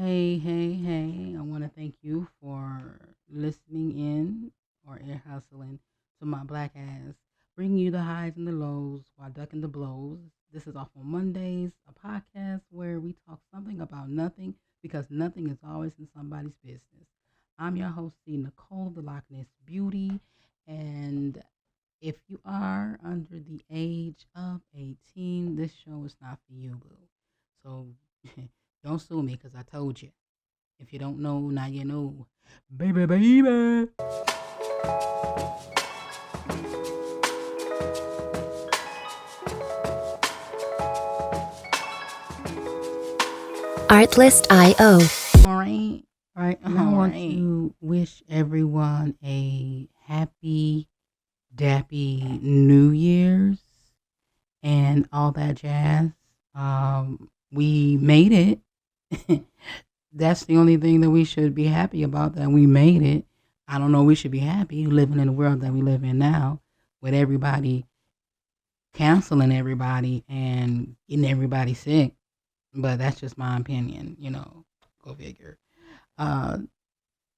Hey. I want to thank you for listening in or ear hustling to my black ass, bringing you the highs and the lows while ducking the blows. This is Off on Mondays, a podcast where we talk something about nothing because nothing is always in somebody's business. I'm your host, C. Nicole, the Loch Ness Beauty, and if you are under the age of 18, this show is not for you, boo. So don't sue me because I told you. If you don't know, now you know. Baby. Artlist.io. All right. All right. And I want to wish everyone a happy, dappy New Year's and all that jazz. We made it. That's the only thing that we should be happy about, that we made it. I don't know, we should be happy living in the world that we live in now with everybody canceling everybody and getting everybody sick. But that's just my opinion. Go figure. Uh,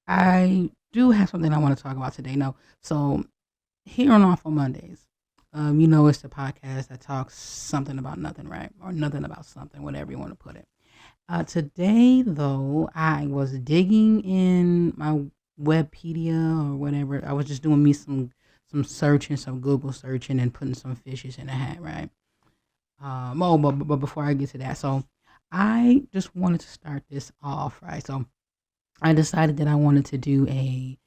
I do have something I want to talk about today. No, so here on Awful Mondays, it's the podcast that talks something about nothing, right? Or nothing about something, whatever you want to put it. Today, though, I was digging in my Webpedia or whatever. I was just doing me some searching, some Google searching, and putting some fishes in a hat, right? But before I get to that, so I just wanted to start this off, right? So I decided that I wanted to do a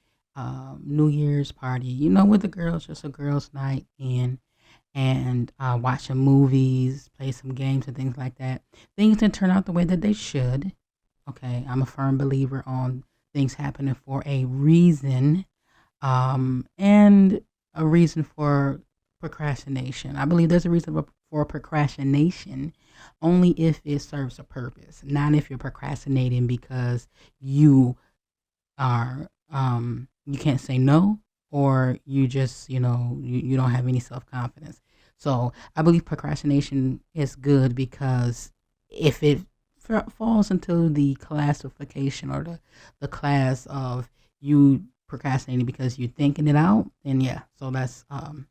New Year's party, with the girls, just a girls' night and watching movies, play some games and things like that. Things didn't turn out the way that they should. Okay, I'm a firm believer on things happening for a reason, and a reason for procrastination. I believe there's a reason for procrastination only if it serves a purpose, not if you're procrastinating because you are you can't say no, or you just you don't have any self-confidence. So I believe procrastination is good because if it falls into the classification or the class of you procrastinating because you're thinking it out, then yeah, so that's then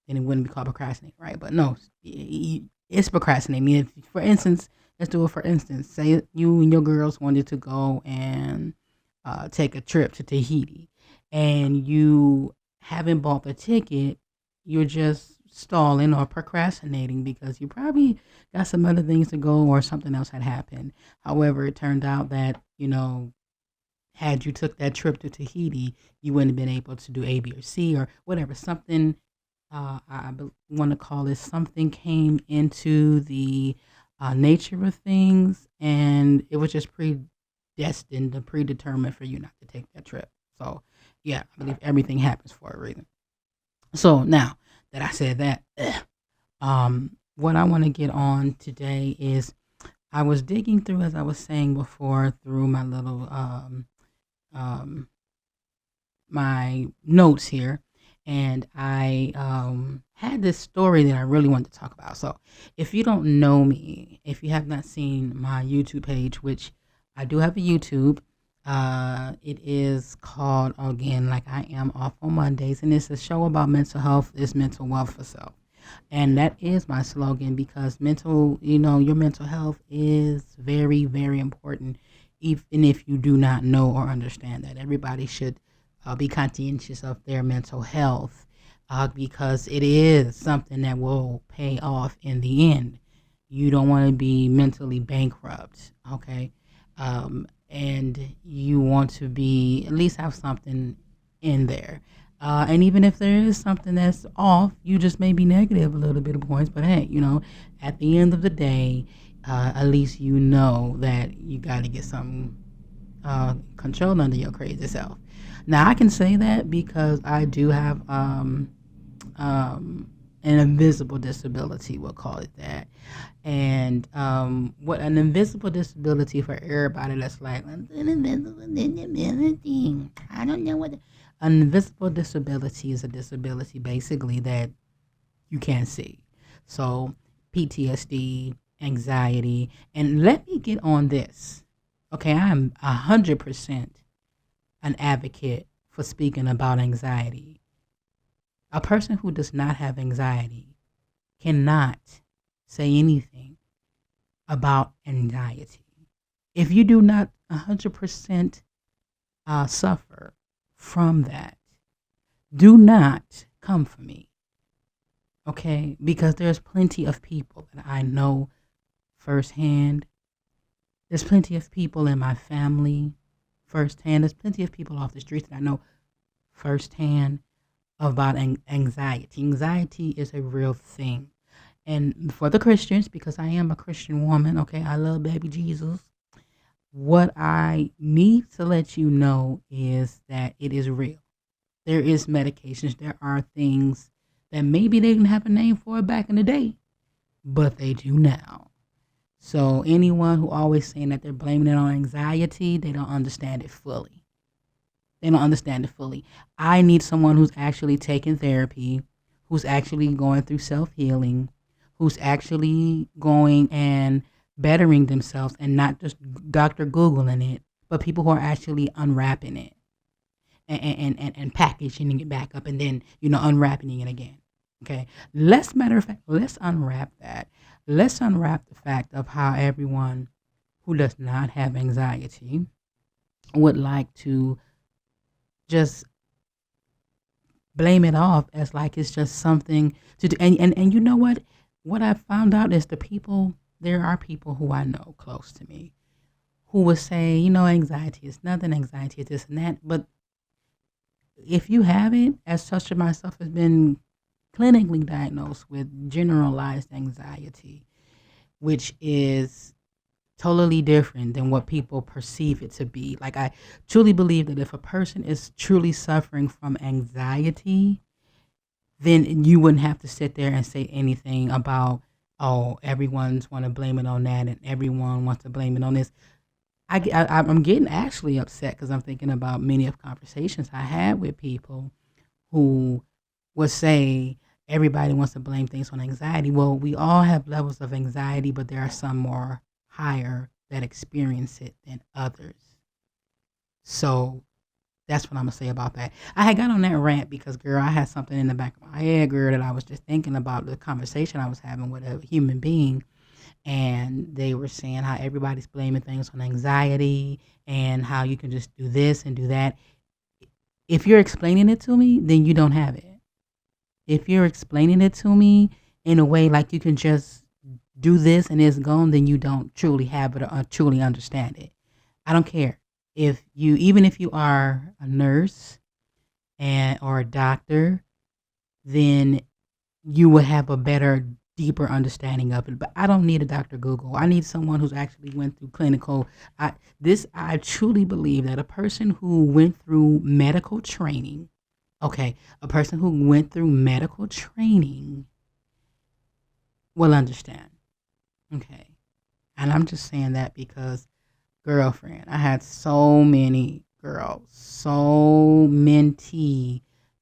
it wouldn't be called procrastinating, right? But no, it's procrastinating. If, for instance, let's do it for instance, say you and your girls wanted to go and take a trip to Tahiti, and you haven't bought the ticket. You're just stalling or procrastinating because you probably got some other things to go or something else had happened. However, it turned out that had you took that trip to Tahiti, you wouldn't have been able to do A, B, or C or whatever. Something I want to call it, something came into the nature of things, and it was just predestined or predetermined for you not to take that trip. So, yeah, I believe everything happens for a reason. So now that I said that, what I want to get on today is I was digging through, as I was saying before, through my little my notes here, and I had this story that I really wanted to talk about. So if you don't know me, if you have not seen my YouTube page, which I do have a YouTube, it is called, again, like I am, Off on Mondays, and it's a show about mental health is mental wealth for self. And that is my slogan because your mental health is very, very important, even if you do not know or understand that. Everybody should be conscientious of their mental health because it is something that will pay off in the end. You don't want to be mentally bankrupt, okay? And you want to be, at least have something in there. And even if there is something that's off, you just may be negative a little bit of points. But hey, at the end of the day, at least you know that you got to get some control under your crazy self. Now, I can say that because I do have an invisible disability, we'll call it that. And what an invisible disability, for everybody that's like, an invisible disability, I don't know what. An invisible disability is a disability basically that you can't see. So PTSD, anxiety, and let me get on this. Okay, I am 100% an advocate for speaking about anxiety. A person who does not have anxiety cannot say anything about anxiety. If you do not 100% suffer from that, do not come for me, okay? Because there's plenty of people that I know firsthand. There's plenty of people in my family firsthand. There's plenty of people off the streets that I know firsthand about anxiety. Anxiety is a real thing. And for the Christians, because I am a Christian woman, okay, I love baby Jesus. What I need to let you know is that it is real. There is medications. There are things that maybe they didn't have a name for back in the day, but they do now. So anyone who always saying that they're blaming it on anxiety, they don't understand it fully. They don't understand it fully. I need someone who's actually taking therapy, who's actually going through self-healing, who's actually going and bettering themselves and not just Dr. Googling it, but people who are actually unwrapping it and packaging it back up and then, unwrapping it again. Okay. Matter of fact, let's unwrap that. Let's unwrap the fact of how everyone who does not have anxiety would like to just blame it off as like it's just something to do. And you know what? What I found out is there are people who I know close to me who would say, anxiety is nothing, anxiety is this and that. But if you have it, as such as myself has been clinically diagnosed with generalized anxiety, which is totally different than what people perceive it to be. Like, I truly believe that if a person is truly suffering from anxiety, then you wouldn't have to sit there and say anything about, oh, everyone's want to blame it on that and everyone wants to blame it on this. I'm getting actually upset because I'm thinking about many of conversations I had with people who would say everybody wants to blame things on anxiety. Well, we all have levels of anxiety, but there are some more higher that experience it than others. So that's what I'm gonna say about that. I had got on that rant because, girl, I had something in the back of my head, girl, that I was just thinking about the conversation I was having with a human being, and they were saying how everybody's blaming things on anxiety and how you can just do this and do that. If you're explaining it to me, then you don't have it. If you're explaining it to me in a way like you can just do this and it's gone, then you don't truly have it or truly understand it. I don't care. Even if you are a nurse or a doctor, then you will have a better, deeper understanding of it. But I don't need a Dr. Google. I need someone who's actually went through clinical. I truly believe that a person who went through medical training, okay, a person who went through medical training will understand. Okay. And I'm just saying that because, girlfriend, I had so many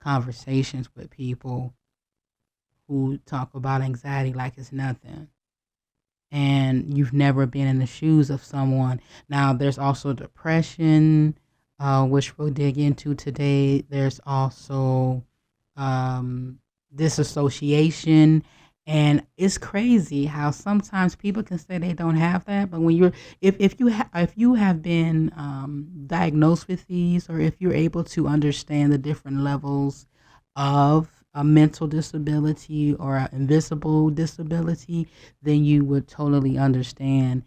conversations with people who talk about anxiety like it's nothing. And you've never been in the shoes of someone. Now, there's also depression, which we'll dig into today. There's also disassociation. And it's crazy how sometimes people can say they don't have that, but when if you have been diagnosed with these, or if you're able to understand the different levels of a mental disability or an invisible disability, then you would totally understand.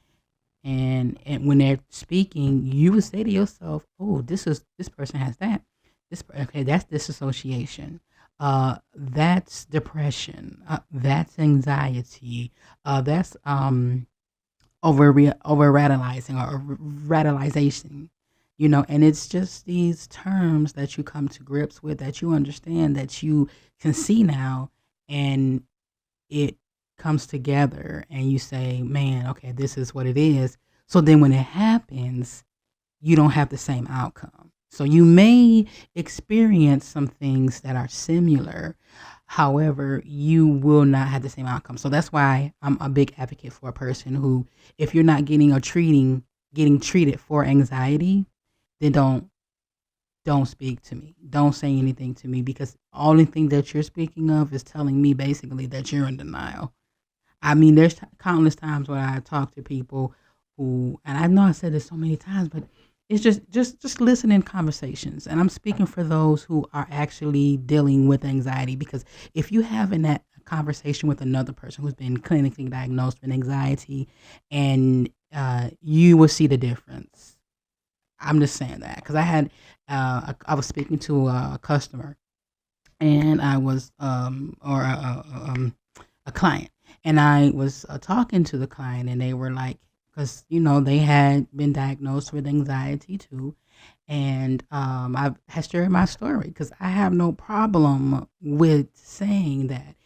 And when they're speaking, you would say to yourself, "Oh, this person has that. Okay, that's disassociation. That's depression. That's anxiety. That's over rationalizing or rationalization. And it's just these terms that you come to grips with, that you understand, that you can see now, and it comes together, and you say, man, okay, this is what it is. So then when it happens, you don't have the same outcome. So you may experience some things that are similar. However, you will not have the same outcome. So that's why I'm a big advocate for a person who, if you're not getting or treating getting treated for anxiety, then don't speak to me. Don't say anything to me, because the only thing that you're speaking of is telling me basically that you're in denial. I mean, there's countless times when I talk to people who, and I know I said this so many times, but it's just listening conversations. And I'm speaking for those who are actually dealing with anxiety, because if you have in that conversation with another person who's been clinically diagnosed with anxiety, and you will see the difference. I'm just saying that because I was speaking to a customer, and I was a client, and I was talking to the client, and they were like, because they had been diagnosed with anxiety too, and I had shared my story because I have no problem with saying that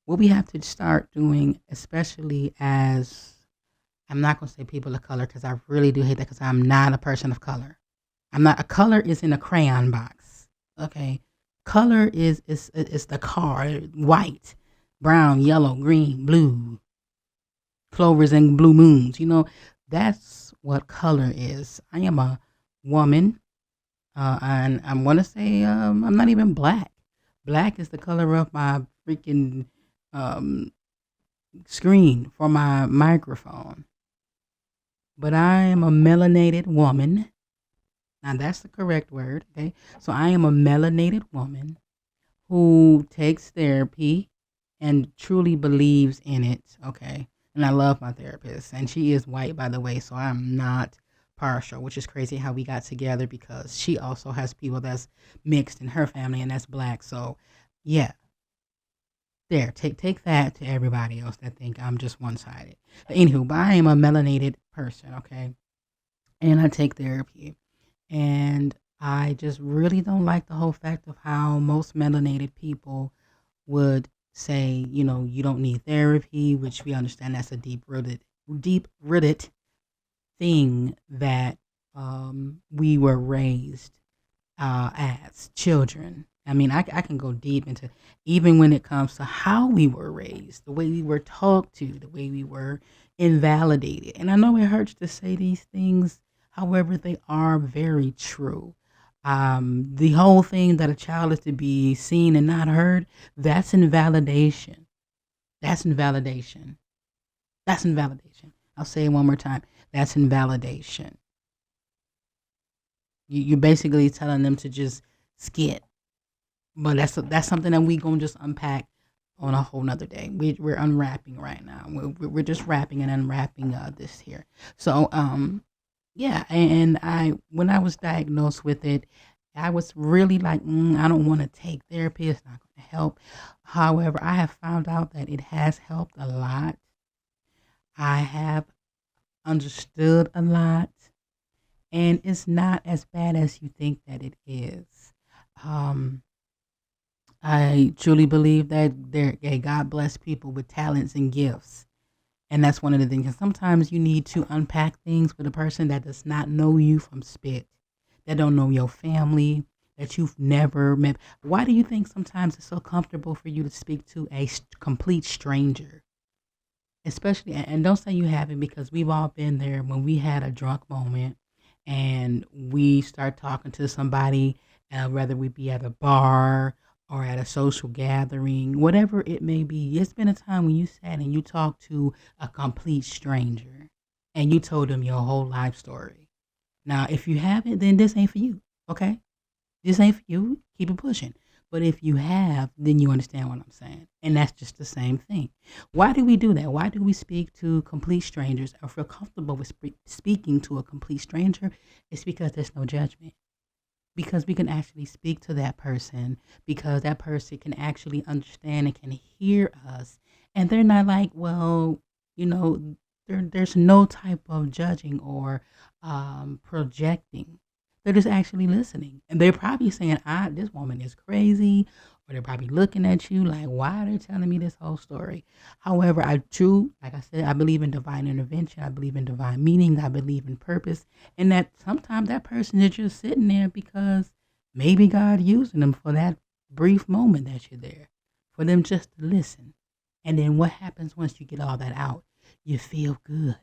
what we have to start doing, especially as, I'm not gonna say people of color because I really do hate that, because I'm not a person of color. I'm not. A color is in a crayon box. Okay, color is the car: white, brown, yellow, green, blue, clovers and blue moons. That's what color is. I am a woman, and I'm gonna say I'm not even black. Black is the color of my freaking um, screen for my microphone. But I am a melanated woman. Now that's the correct word, okay? So I am a melanated woman who takes therapy and truly believes in it, okay? And I love my therapist, and she is white, by the way, so I'm not partial, which is crazy how we got together, because she also has people that's mixed in her family, and that's black. So yeah, there, take that to everybody else that think I'm just one-sided. But anywho, but I am a melanated person, okay? And I take therapy. And I just really don't like the whole fact of how most melanated people would say, you don't need therapy, which we understand that's a deep rooted thing that we were raised as children. I mean, I can go deep into, even when it comes to how we were raised, the way we were talked to, the way we were invalidated. And I know it hurts to say these things, however, they are very true. The whole thing that a child is to be seen and not heard, that's invalidation. That's invalidation. That's invalidation. I'll say it one more time. That's invalidation. You're basically telling them to just skip. But that's something that we gonna just unpack on a whole nother day. We're unwrapping right now. We're just wrapping and unwrapping this here. So yeah, and I when I was diagnosed with it, I was really like, I don't want to take therapy. It's not going to help. However, I have found out that it has helped a lot. I have understood a lot, and it's not as bad as you think that it is. Um, I truly believe that God bless people with talents and gifts. And that's one of the things. And sometimes you need to unpack things with a person that does not know you from spit, that don't know your family, that you've never met. Why do you think sometimes it's so comfortable for you to speak to a complete stranger? Especially, and don't say you haven't, because we've all been there when we had a drunk moment and we start talking to somebody, whether we be at a bar or at a social gathering, whatever it may be. It's been a time when you sat and you talked to a complete stranger and you told them your whole life story. Now, if you haven't, then this ain't for you, okay? This ain't for you. Keep it pushing. But if you have, then you understand what I'm saying. And that's just the same thing. Why do we do that? Why do we speak to complete strangers or feel comfortable with speaking to a complete stranger? It's because there's no judgment. Because we can actually speak to that person, because that person can actually understand and can hear us. And they're not like, well, there's no type of judging or projecting. They're just actually listening. And they're probably saying, this woman is crazy. Or they're probably looking at you like, why are they telling me this whole story? However, like I said, I believe in divine intervention. I believe in divine meaning. I believe in purpose. And that sometimes that person is just sitting there because maybe God using them for that brief moment that you're there, for them just to listen. And then what happens once you get all that out? You feel good.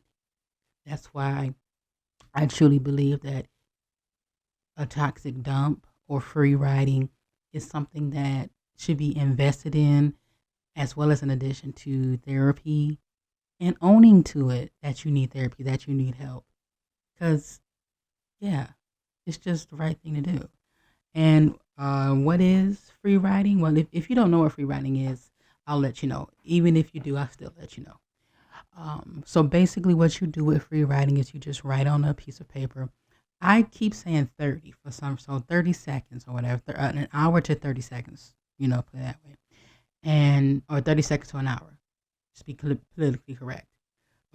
That's why I truly believe that a toxic dump or free riding is something that should be invested in, as well as in addition to therapy and owning to it that you need therapy, that you need help. Because, yeah, it's just the right thing to do. And what is free riding? Well, if you don't know what free riding is, I'll let you know. Even if you do, I'll still let you know. So basically, what you do with free writing is you just write on a piece of paper. I keep saying 30 for some, so 30 seconds or whatever, an hour to 30 seconds, put it that way. Or 30 seconds to an hour. Just be politically correct.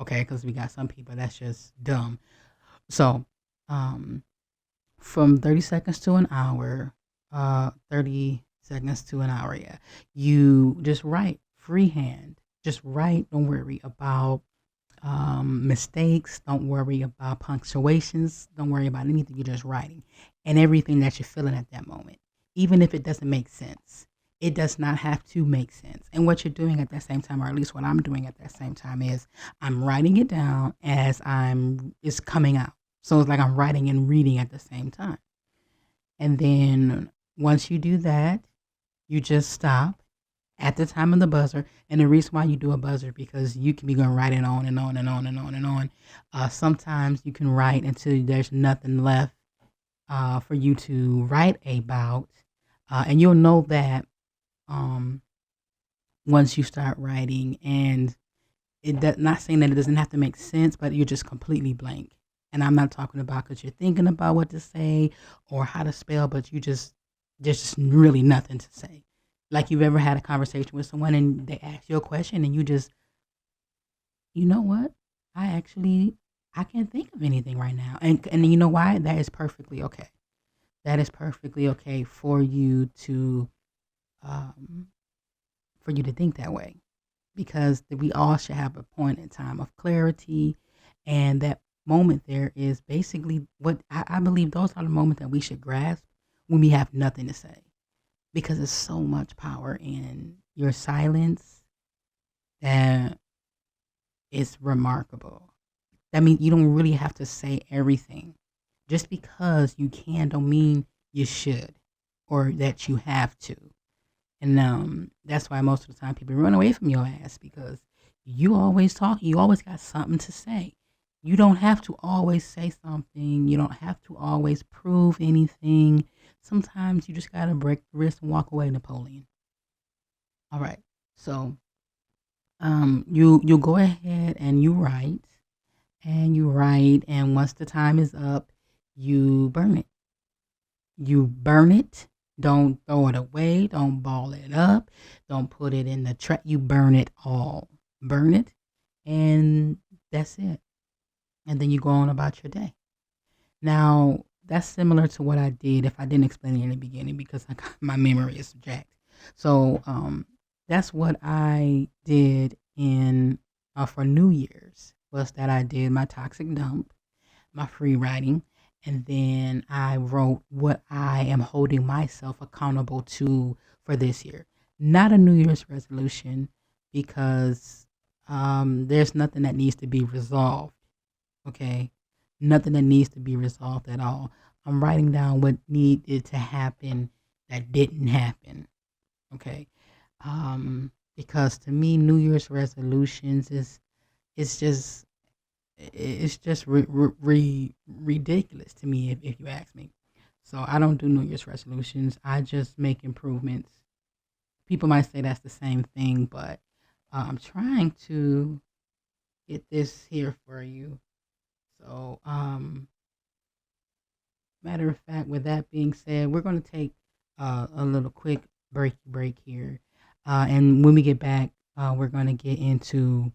Okay, because we got some people that's just dumb. So, from 30 seconds to an hour, 30 seconds to an hour, yeah. You just write freehand. Just write. Don't worry about mistakes. Don't worry about punctuations. Don't worry about anything. You're just writing. And everything that you're feeling at that moment. Even if it doesn't make sense. It does not have to make sense. And what you're doing at that same time, or at least what I'm doing at that same time, is I'm writing it down as it's coming out. So it's like I'm writing and reading at the same time. And then once you do that, you just stop at the time of the buzzer. And the reason why you do a buzzer, because you can be going writing on and on and on and on and on. Sometimes you can write until there's nothing left for you to write about. And you'll know that once you start writing, and not saying that it doesn't have to make sense, but you're just completely blank. And I'm not talking about because you're thinking about what to say or how to spell, but there's just really nothing to say. Like you've ever had a conversation with someone and they ask you a question and you just, you know what? I can't think of anything right now. And you know why? That is perfectly okay. That is perfectly okay for you to think that way, because we all should have a point in time of clarity, and that moment there is basically what I believe those are the moments that we should grasp when we have nothing to say, because there's so much power in your silence that is remarkable. That means you don't really have to say everything. Just because you can don't mean you should or that you have to. And that's why most of the time people run away from your ass, because you always talk. You always got something to say. You don't have to always say something. You don't have to always prove anything. Sometimes you just got to break the wrist and walk away, Napoleon. All right. So you go ahead and you write. And once the time is up, you burn it. You burn it. Don't throw it away. Don't ball it up. Don't put it in the trash. You burn it all. Burn it. And that's it. And then you go on about your day. Now, that's similar to what I did if I didn't explain it in the beginning, because my memory is jacked. So that's what I did for New Year's, was that I did my toxic dump, my free writing, and then I wrote what I am holding myself accountable to for this year. Not a New Year's resolution, because there's nothing that needs to be resolved. Okay? Nothing that needs to be resolved at all. I'm writing down what needed to happen that didn't happen. Okay? Because to me, New Year's resolutions it's just ridiculous to me, if you ask me. So I don't do New Year's resolutions. I just make improvements. People might say that's the same thing, but I'm trying to get this here for you. So, matter of fact, with that being said, we're going to take a little quick break here. And when we get back, we're going to get into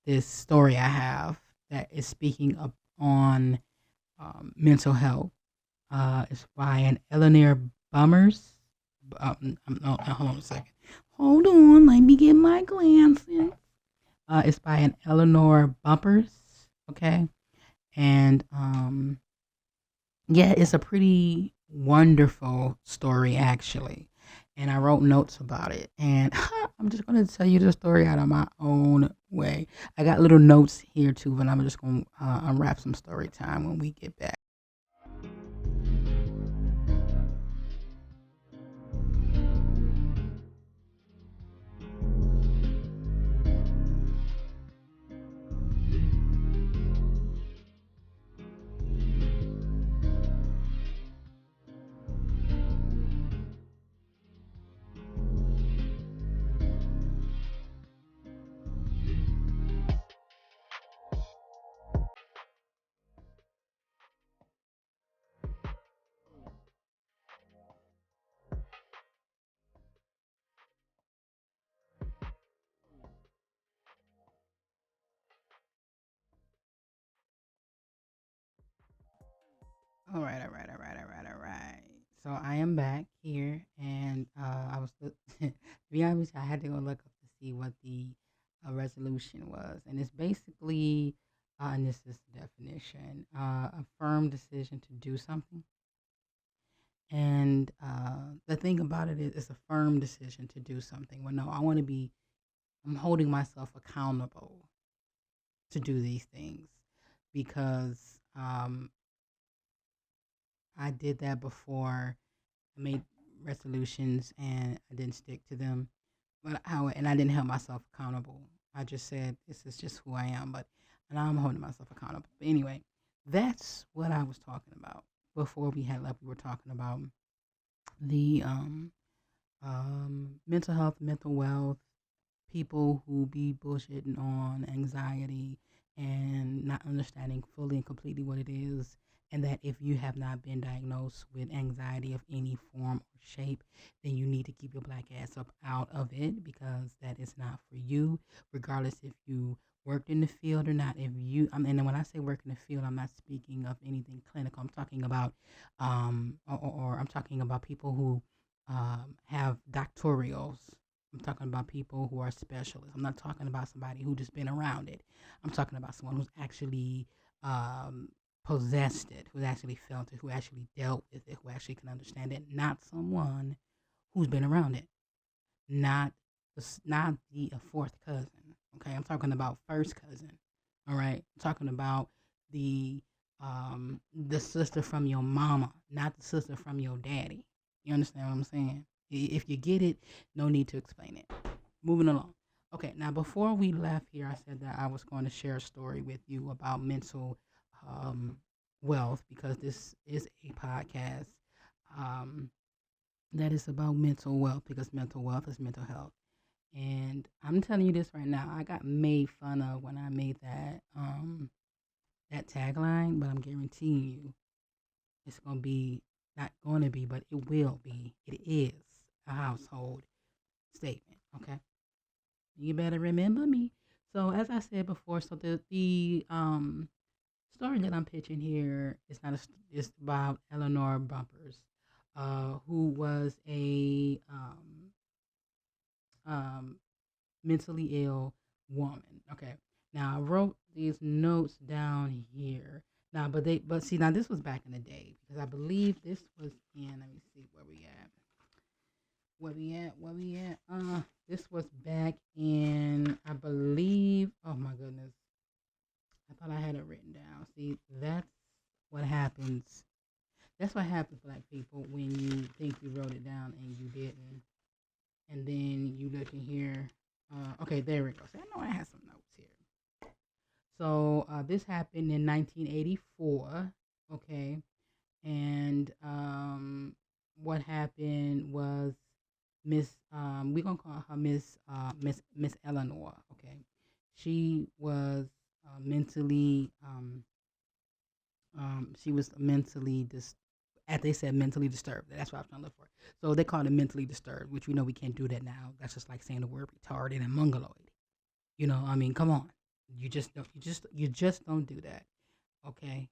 this story I have that is speaking up on mental health. It's by an Eleanor Bumpurs. No, hold on a second. Hold on, let me get my glasses. It's by an Eleanor Bumpurs. Okay, and yeah, it's a pretty wonderful story, actually. and I wrote notes about it. And I'm just going to tell you the story out of my own way. I got little notes here too, but I'm just going to unwrap some story time when we get back. All right. So I am back here, and I was, to be honest, I had to go look up to see what the resolution was, and it's basically, and this is the definition, a firm decision to do something. And the thing about it is, it's a firm decision to do something. Well, no, I'm holding myself accountable to do these things because I did that before. I made resolutions and I didn't stick to them. And I didn't hold myself accountable. I just said this is just who I am, but and I'm holding myself accountable. But anyway, that's what I was talking about before we had left. We were talking about the mental health, mental wealth, people who be bullshitting on anxiety and not understanding fully and completely what it is. And that if you have not been diagnosed with anxiety of any form or shape, then you need to keep your black ass up out of it because that is not for you, regardless if you worked in the field or not. And when I say work in the field, I'm not speaking of anything clinical. I'm talking about, or I'm talking about people who have doctorals. I'm talking about people who are specialists. I'm not talking about somebody who just been around it. I'm talking about someone who's actually possessed it, who actually felt it, who actually dealt with it, who actually can understand it. Not someone who's been around it. Not the fourth cousin. Okay, I'm talking about first cousin. All right, I'm talking about the the sister from your mama, not the sister from your daddy. You understand what I'm saying? If you get it, no need to explain it. Moving along. Okay, now before we left here, I said that I was going to share a story with you about mental um, wealth because this is a podcast um, that is about mental wealth because mental wealth is mental health. And I'm telling you this right now, I got made fun of when I made that tagline, but I'm guaranteeing you it's gonna be not gonna be, but it will be. It is a household statement. Okay, you better remember me. So as I said before, so the story that I'm pitching here is not a, it's about Eleanor Bumpers, who was a um, mentally ill woman. Okay. Now I wrote these notes down here. Now, but see, now this was back in the day because I believe this was in. Let me see where we at. Where we at? This was back in. I believe. Oh my goodness. I thought I had it written down. See, that's what happens. That's what happens, black people, when you think you wrote it down and you didn't, and then you look in here. Okay, there we go. See, I know I had some notes here. So this happened in 1984. Okay, and what happened was we're gonna call her Miss Eleanor. Okay, she was mentally she was mentally as they said, mentally disturbed. That's what I was trying to look for. So they call it mentally disturbed, which we know we can't do that now. That's just like saying the word retarded and mongoloid. I mean, come on. You just don't do that. Okay.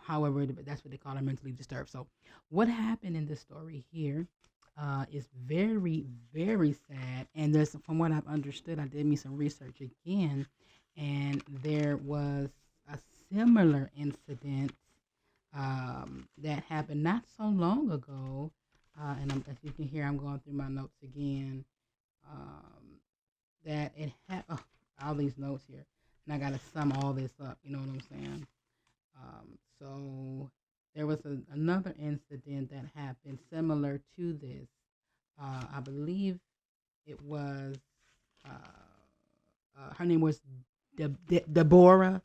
However, that's what they call it, mentally disturbed. So what happened in this story here is very, very sad. And there's, from what I've understood, I did me some research again, and there was a similar incident that happened not so long ago as you can hear, I'm going through my notes again. That it had all these notes here, and I got to sum all this up. You know what I'm saying? So there was another incident that happened similar to this. I believe it was her name was Deborah.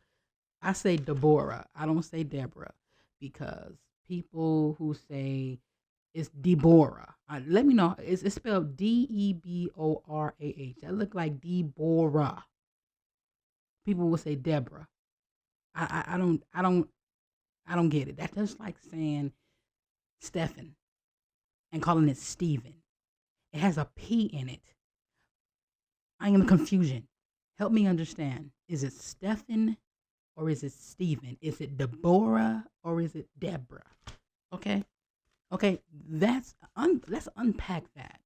I say Deborah. I don't say Deborah because people who say it's Deborah. Let me know. It's spelled Deborah. That look like Deborah. People will say Deborah. I don't get it. That's just like saying Stephen and calling it Stephen. It has a P in it. I am confusion. Help me understand. Is it Stephen or is it Stephen? Is it Deborah or is it Deborah? Okay. Okay. Let's unpack that.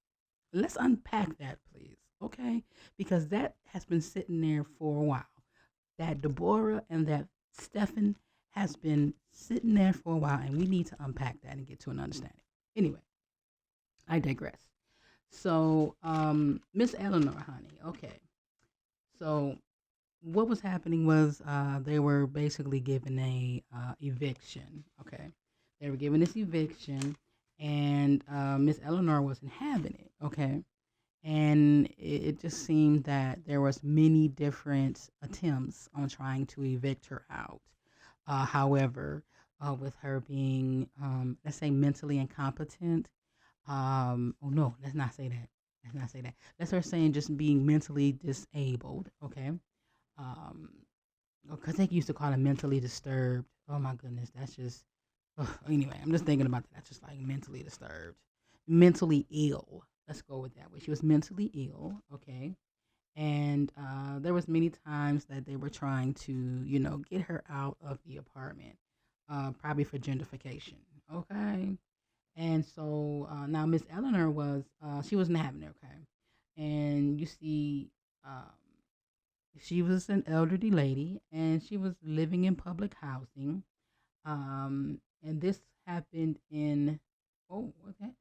Let's unpack that, please. Okay. Because that has been sitting there for a while. That Deborah and that Stephen has been sitting there for a while, and we need to unpack that and get to an understanding. Anyway, I digress. So, Miss Eleanor, honey, okay. So, what was happening was they were basically given a eviction, okay? They were given this eviction, and Miss Eleanor wasn't having it, okay? And it just seemed that there was many different attempts on trying to evict her out. However, with her being, let's say, mentally incompetent. Oh no, let's not say that. Let's not say that. Let's her saying just being mentally disabled. Okay. Because they used to call it mentally disturbed. Oh my goodness, that's just. Anyway, I'm just thinking about that. That's just like mentally disturbed, mentally ill. Let's go with that way. She was mentally ill. Okay. And there was many times that they were trying to, get her out of the apartment, probably for gentrification. Okay. And so now Miss Eleanor she wasn't having it. Okay. And you see, she was an elderly lady and she was living in public housing. And this happened okay.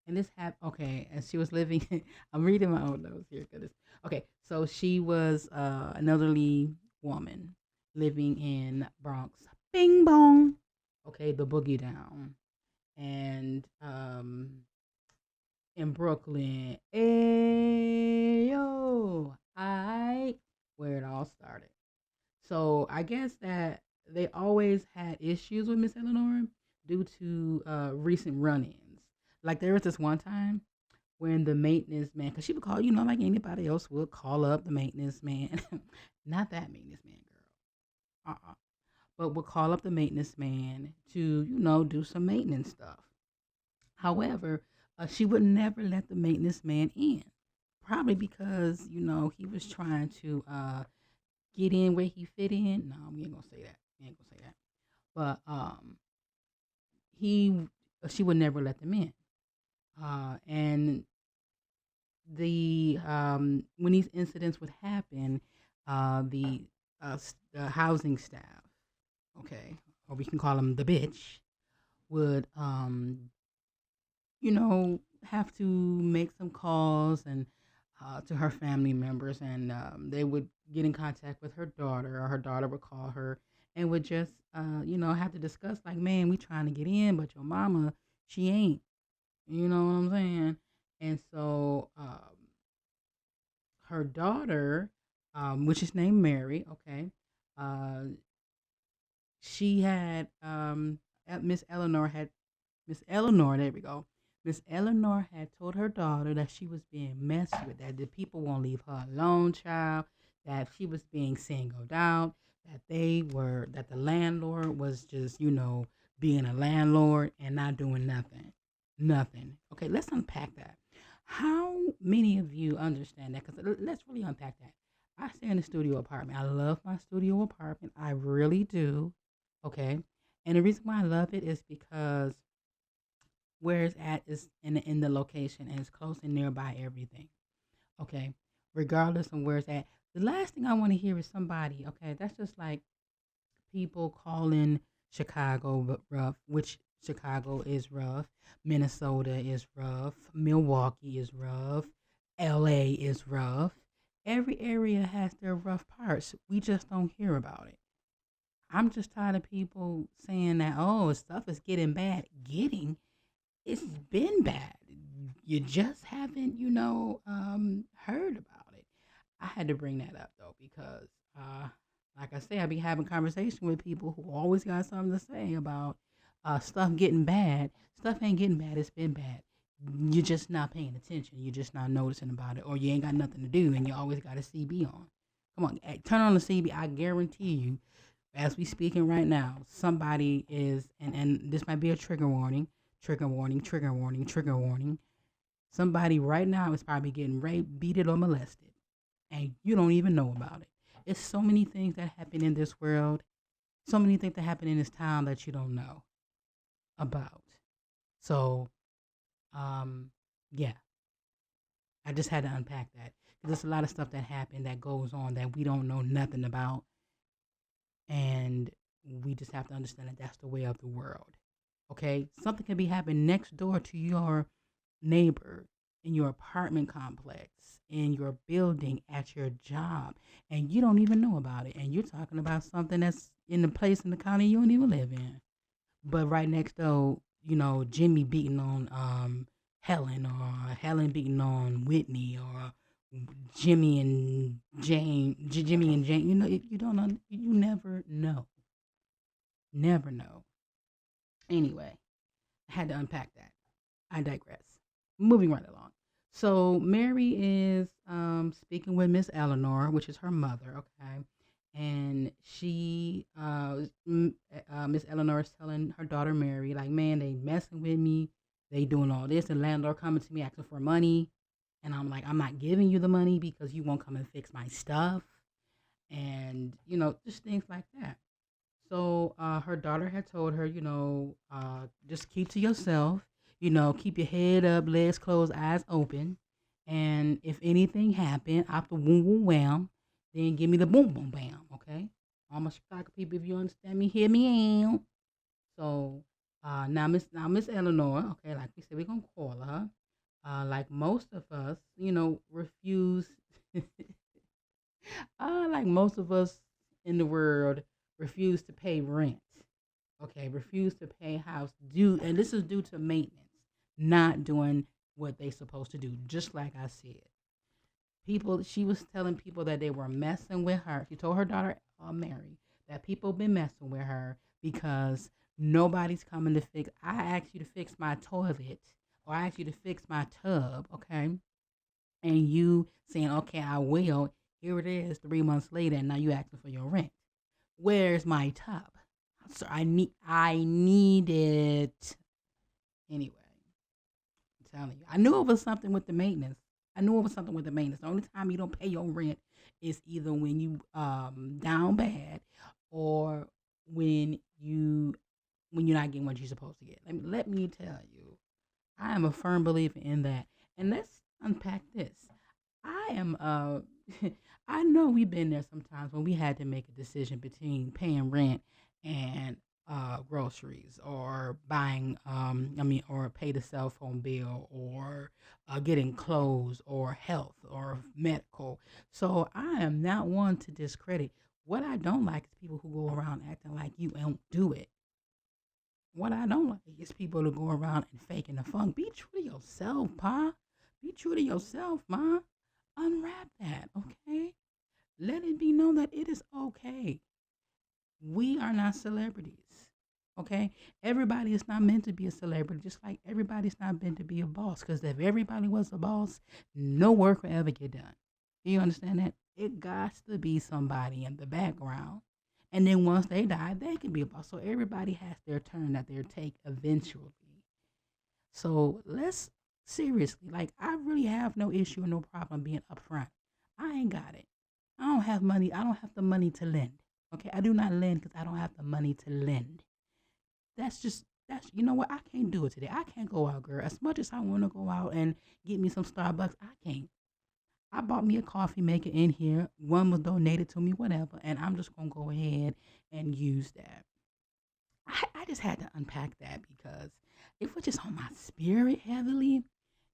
And this happened, okay, and she was living, I'm reading my own notes here. Goodness. Okay, so she was an elderly woman living in Bronx. Bing bong. Okay, the boogie down. And in Brooklyn. Ayo. Where it all started. So I guess that they always had issues with Miss Eleanor due to recent run-ins. Like there was this one time when the maintenance man, because she would call, like anybody else would call up the maintenance man, not that maintenance man, girl, but would call up the maintenance man to, do some maintenance stuff. However, she would never let the maintenance man in, probably because he was trying to get in where he fit in. No, we ain't gonna say that. We ain't gonna say that. But she would never let them in. And the when these incidents would happen, the housing staff, okay, or we can call them the bitch, would have to make some calls and to her family members, and they would get in contact with her daughter, or her daughter would call her and would just have to discuss like, man, we trying to get in, but your mama, she ain't. You know what I'm saying? And so her daughter, which is named Mary, okay, she had Miss Eleanor, there we go. Miss Eleanor had told her daughter that she was being messed with, that the people won't leave her alone, child, that she was being singled out, that that the landlord was just, being a landlord and not doing nothing. Nothing. Okay, let's unpack that. How many of you understand that? Because let's really unpack that. I stay in a studio apartment. I love my studio apartment. I really do. Okay. And the reason why I love it is because where it's at is in the location and it's close and nearby everything. Okay. Regardless of where it's at. The last thing I want to hear is somebody, okay, that's just like people calling Chicago rough, which Chicago is rough. Minnesota is rough. Milwaukee is rough. LA is rough. Every area has their rough parts. We just don't hear about it. I'm just tired of people saying that, oh, stuff is getting bad. It's been bad. You just haven't, heard about it. I had to bring that up though because, like I say, I be having conversation with people who always got something to say about stuff getting bad. Stuff ain't getting bad. It's been bad. You're just not paying attention. You're just not noticing about it, or you ain't got nothing to do, and you always got a CB on. Come on, turn on the CB. I guarantee you, as we speaking right now, somebody is, and this might be a trigger warning, trigger warning, trigger warning, trigger warning. Somebody right now is probably getting raped, beaten, or molested, and you don't even know about it. It's so many things that happen in this world, so many things that happen in this town that you don't know about. So, yeah, I just had to unpack that because there's a lot of stuff that happened that goes on that we don't know nothing about, and we just have to understand that that's the way of the world. Okay, something can be happening next door to your neighbor, in your apartment complex, in your building, at your job, and you don't even know about it. And you're talking about something that's in the place in the county you don't even live in. But right next door, Jimmy beating on Helen, or Helen beating on Whitney, or Jimmy and Jane. You don't know. You never know. Never know. Anyway, I had to unpack that. I digress. Moving right along. So Mary is speaking with Miss Eleanor, which is her mother, okay? And she, Miss Eleanor is telling her daughter Mary, like, man, they messing with me. They doing all this. And landlord coming to me asking for money. And I'm like, I'm not giving you the money because you won't come and fix my stuff. And, just things like that. So her daughter had told her, just keep to yourself, keep your head up, legs closed, eyes open. And if anything happened after boom, boom, wham, then give me the boom, boom, bam, okay? All my Chicago people, if you understand me, hear me out. So now Miss Eleanor, okay, like we said, we're going to call her. Like most of us, refuse, like most of us in the world, refuse to pay rent. Okay, refuse to pay house due, and this is due to maintenance, not doing what they supposed to do. Just like I said, she was telling people that they were messing with her. She told her daughter Mary that people been messing with her because nobody's coming to fix. I asked you to fix my toilet, or I asked you to fix my tub, okay, and you saying okay, I will. Here it is, 3 months later, and now you asking for your rent. Where's my tub? So I need it. Anyway, I'm telling you. I knew it was something with the maintenance. The only time you don't pay your rent is either when you down bad, or when you're not getting what you're supposed to get. Let me tell you, I am a firm believer in that. And let's unpack this. I am I know we've been there sometimes when we had to make a decision between paying rent and groceries, or buying or pay the cell phone bill, or getting clothes, or health, or medical. So I am not one to discredit. What I don't like is people who go around acting like you don't do it. What I don't like is people who go around and faking the funk. Be true to yourself, Pa. Be true to yourself, Ma. Unwrap that, okay? Let it be known that it is okay. We are not celebrities, okay? Everybody is not meant to be a celebrity, just like everybody's not meant to be a boss. Because if everybody was a boss, no work will ever get done. Do you understand that? It got to be somebody in the background. And then once they die, they can be a boss. So everybody has their turn that they'll take eventually. So let's seriously, like, I really have no issue and no problem being upfront. I ain't got it. I don't have money. I don't have the money to lend. Okay, I do not lend because I don't have the money to lend. You know what? I can't do it today. I can't go out, girl. As much as I want to go out and get me some Starbucks, I can't. I bought me a coffee maker in here. One was donated to me, whatever, and I'm just gonna go ahead and use that. I just had to unpack that because it was just on my spirit heavily.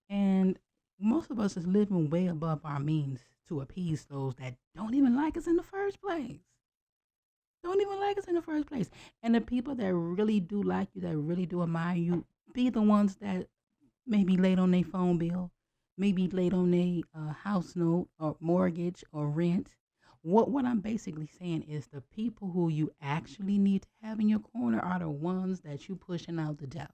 And most of us is living way above our means to appease those that don't even like us in the first place. Don't even like us in the first place. And the people that really do like you, that really do admire you, be the ones that maybe late on their phone bill, maybe late on their house note or mortgage or rent. What I'm basically saying is the people who you actually need to have in your corner are the ones that you pushing out the door.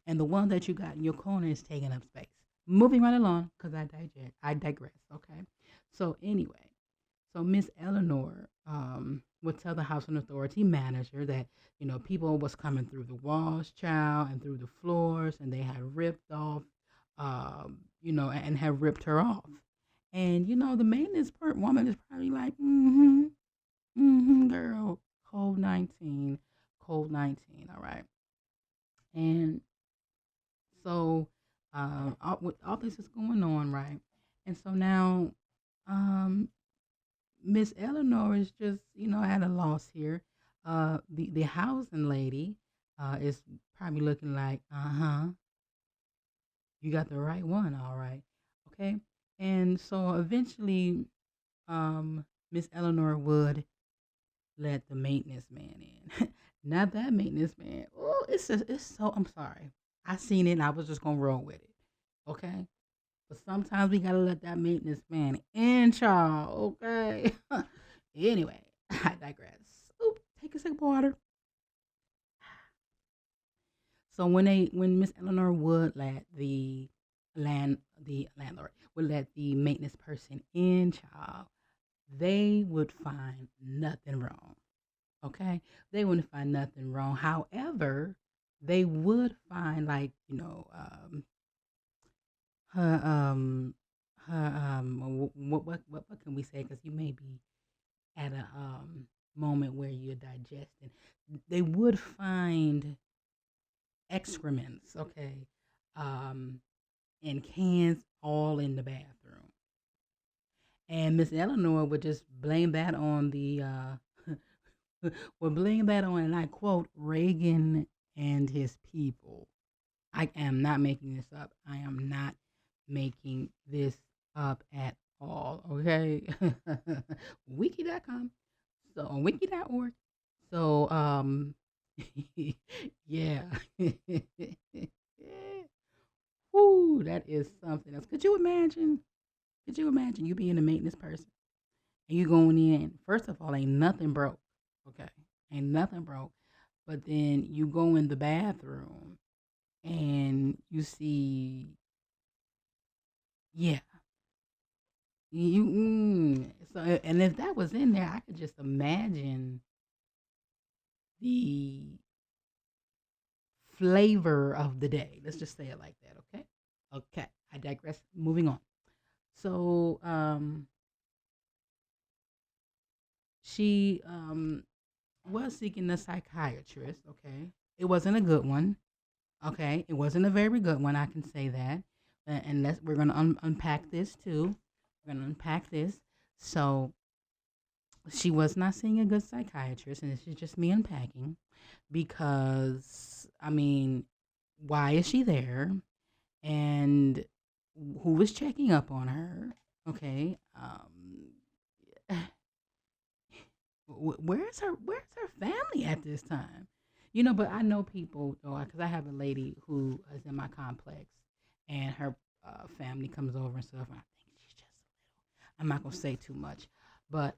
And the one that you got in your corner is taking up space. Moving right along, because I digress, okay? So anyway, so Miss Eleanor would tell the housing authority manager that, people was coming through the walls, child, and through the floors, and they had ripped off, and had ripped her off. And, the maintenance woman is probably like, girl, code 19, code 19, all right? And so all this is going on, right? And so now Miss Eleanor is just, at a loss here. The housing lady is probably looking like, you got the right one, all right, okay. And so eventually, Miss Eleanor would let the maintenance man in. Not that maintenance man. Oh, it's so. I'm sorry. I seen it and I was just gonna roll with it, okay. But sometimes we gotta let that maintenance man in, child. Okay. Anyway, I digress. Oop, take a sip of water. So when Miss Eleanor would let the landlord would let the maintenance person in, child, they would find nothing wrong. Okay, they wouldn't find nothing wrong. However, they would find like her what can we say? Because you may be at a moment where you're digesting. They would find excrements, okay, and cans all in the bathroom. And Miss Eleanor would just blame that on the would blame that on, and I quote, Reagan and his people. I am not making this up. I am not making this up at all. Okay. Wiki.com. So on wiki.org. So yeah. Whoo, that is something else. Could you imagine? Could you imagine you being a maintenance person and you going in? First of all, ain't nothing broke. Okay. Ain't nothing broke. But then you go in the bathroom and you see, yeah. So, and if that was in there, I could just imagine the flavor of the day. Let's just say it like that, okay? Okay, I digress. Moving on. So, she was seeking a psychiatrist, okay? It wasn't a good one, okay? It wasn't a very good one, I can say that. And we're going to unpack this too. We're going to unpack this. So, she was not seeing a good psychiatrist, and this is just me unpacking because, I mean, why is she there? And who was checking up on her? Okay. Where's her family at this time? But I know people, because I have a lady who is in my complex, and her family comes over and stuff. And I think she's just a little. I'm not gonna say too much, but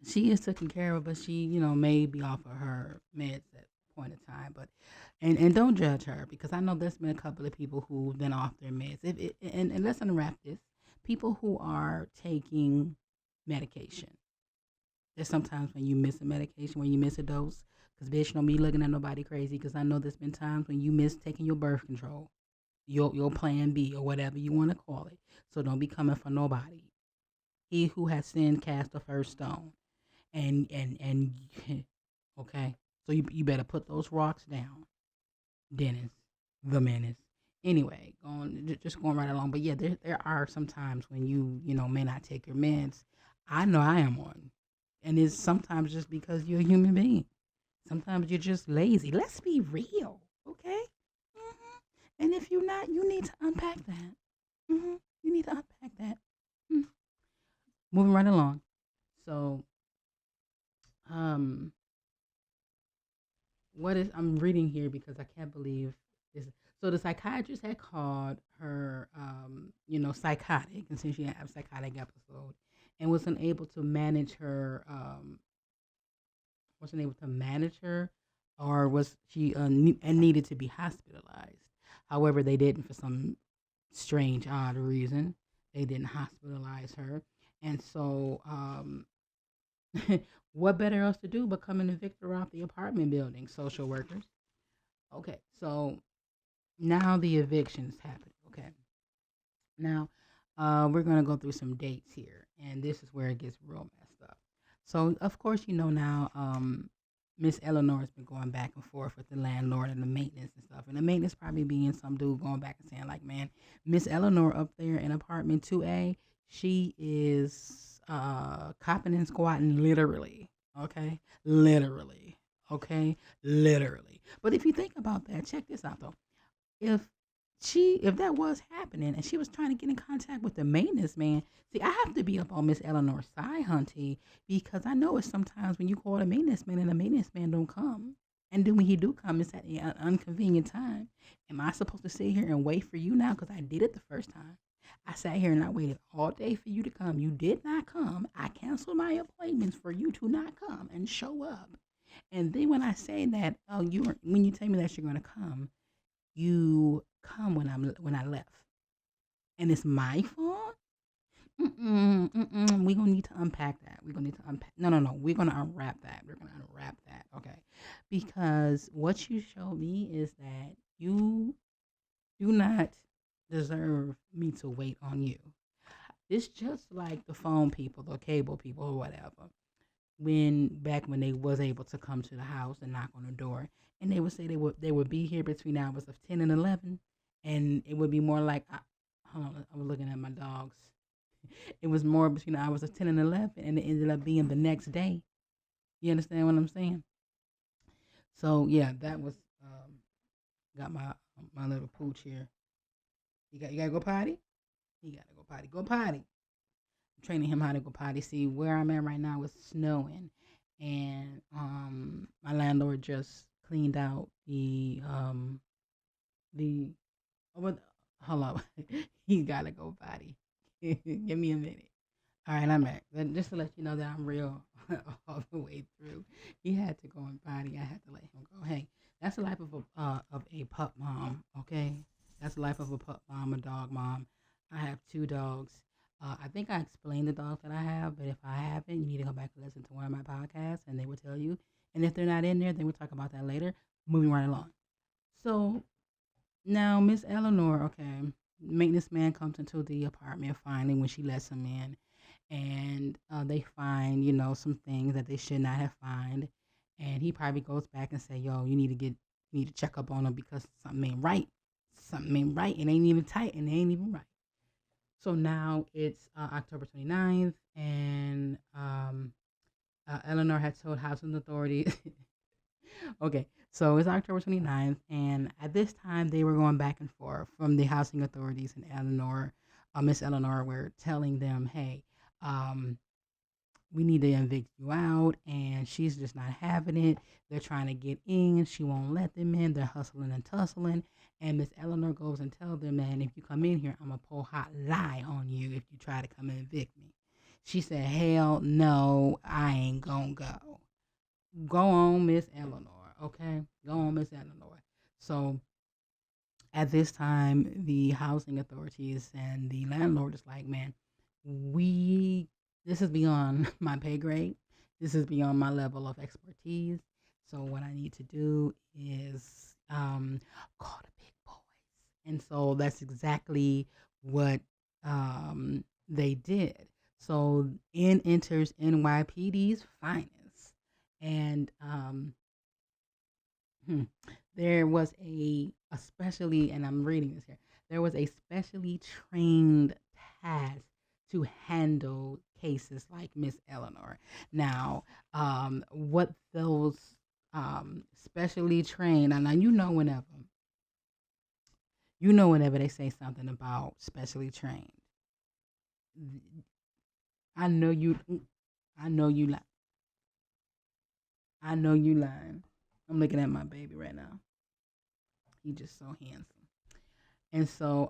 she is taken care of. But she, may be off of her meds at point of time. But and don't judge her, because I know there's been a couple of people who've been off their meds. And let's unwrap this. People who are taking medication. There's sometimes when you miss a medication, when you miss a dose, because bitch, don't be looking at nobody crazy, because I know there's been times when you miss taking your birth control, your plan B, or whatever you want to call it. So don't be coming for nobody. He who has sinned cast the first stone. And okay, so you better put those rocks down, Dennis, the menace. Anyway, just going right along. But yeah, there are some times when you may not take your meds. I know I am one. And it's sometimes just because you're a human being. Sometimes you're just lazy. Let's be real, okay? And if you're not, you need to unpack that. You need to unpack that. Mm. Moving right along. So, um, what is I'm reading here because I can't believe this. So the psychiatrist had called her, psychotic, and since she had a psychotic episode, and wasn't able to manage her, or was she and needed to be hospitalized. However, they didn't for some strange, odd reason. They didn't hospitalize her, and so what better else to do but come and evict her off the apartment building? Social workers. Okay, so now the eviction's happening. Okay, now we're gonna go through some dates here, and this is where it gets real messed up. So of course you know now, Miss Eleanor has been going back and forth with the landlord and the maintenance and stuff, and the maintenance probably being some dude going back and saying like, man, Miss Eleanor up there in apartment 2A, she is copping and squatting literally. Okay, literally. Okay, literally. But if you think about that, check this out though. If if that was happening and she was trying to get in contact with the maintenance man, see, I have to be up on Miss Eleanor's side, hunty, because I know it's sometimes when you call the maintenance man and the maintenance man don't come. And then when he do come, it's at an inconvenient time. Am I supposed to sit here and wait for you now? Because I did it the first time. I sat here and I waited all day for you to come. You did not come. I canceled my appointments for you to not come and show up. And then when I say that, when you tell me that you're going to come, you come when I left, and it's my fault. We're gonna need to unpack that. We're gonna need to unpack. No. We're gonna unwrap that. We're gonna unwrap that. Okay, because what you showed me is that you do not deserve me to wait on you. It's just like the phone people, the cable people, or whatever. When they was able to come to the house and knock on the door, and they would say they would be here between hours of 10 and 11, and it would be more like hold on, I was looking at my dogs. It was more between the hours of 10 and 11, and it ended up being the next day. You understand what I'm saying? So yeah, that was got my little pooch here. You gotta go potty. You gotta go potty. Go potty. Training him how to go potty. See, where I'm at right now is snowing, and my landlord just cleaned out the what? Hold up, he gotta go potty. Give me a minute. All right, I'm back. Just to let you know that I'm real all the way through. He had to go and potty. I had to let him go. Hey, that's the life of a pup mom. Okay, that's the life of a pup mom, a dog mom. I have two dogs. I think I explained the dogs that I have, but if I haven't, you need to go back and listen to one of my podcasts, and they will tell you. And if they're not in there, then we'll talk about that later. Moving right along. So now, Miss Eleanor, okay, maintenance man comes into the apartment finally when she lets him in, and they find some things that they should not have found, and he probably goes back and say, "Yo, you need to check up on him because something ain't right. Something ain't right. It ain't even tight, and it ain't even right." So now it's October 29th, and Eleanor had told housing authorities. Okay, so it's October 29th, and at this time they were going back and forth from the housing authorities, and Miss Eleanor, were telling them, hey, um, we need to evict you out, and she's just not having it. They're trying to get in. She won't let them in. They're hustling and tussling. And Miss Eleanor goes and tells them, man, if you come in here, I'm going to pull hot lie on you if you try to come and evict me. She said, hell no, I ain't going to go. Go on, Miss Eleanor, okay? Go on, Miss Eleanor. So at this time, the housing authorities and the landlord is like, man, this is beyond my pay grade. This is beyond my level of expertise. So what I need to do is call the big boys. And so that's exactly what they did. So in enters NYPD's finest. And there was especially, and I'm reading this here, there was a specially trained task to handle cases like Miss Eleanor. Now, what those specially trained. And now whenever they say something about specially trained, I know you, I know you, I know you lying. I'm looking at my baby right now. He just so handsome. And so,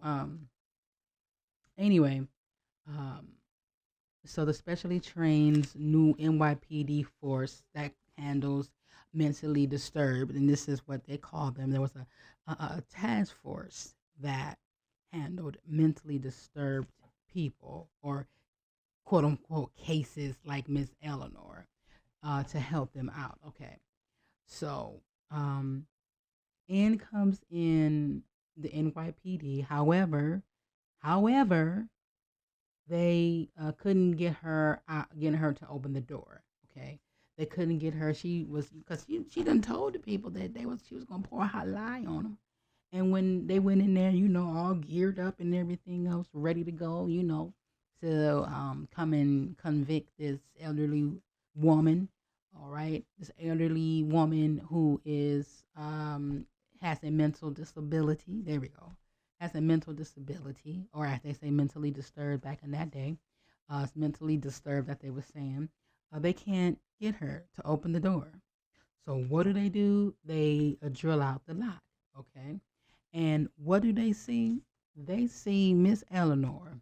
anyway, um, so the specially trained new NYPD force that handles mentally disturbed, and this is what they call them. There was a task force that handled mentally disturbed people or quote unquote cases like Miss Eleanor to help them out. Okay, so in comes in the NYPD. However, they couldn't get her getting her to open the door. Okay, they couldn't get her. She was because she done told the people that she was gonna pour a hot lie on them. And when they went in there, all geared up and everything else, ready to go, to come and convict this elderly woman. All right, this elderly woman who is has a mental disability. There we go. Has a mental disability, or as they say, mentally disturbed back in that day. It's mentally disturbed that they were saying. They can't get her to open the door. So what do? They drill out the lock. Okay. And what do they see? They see Miss Eleanor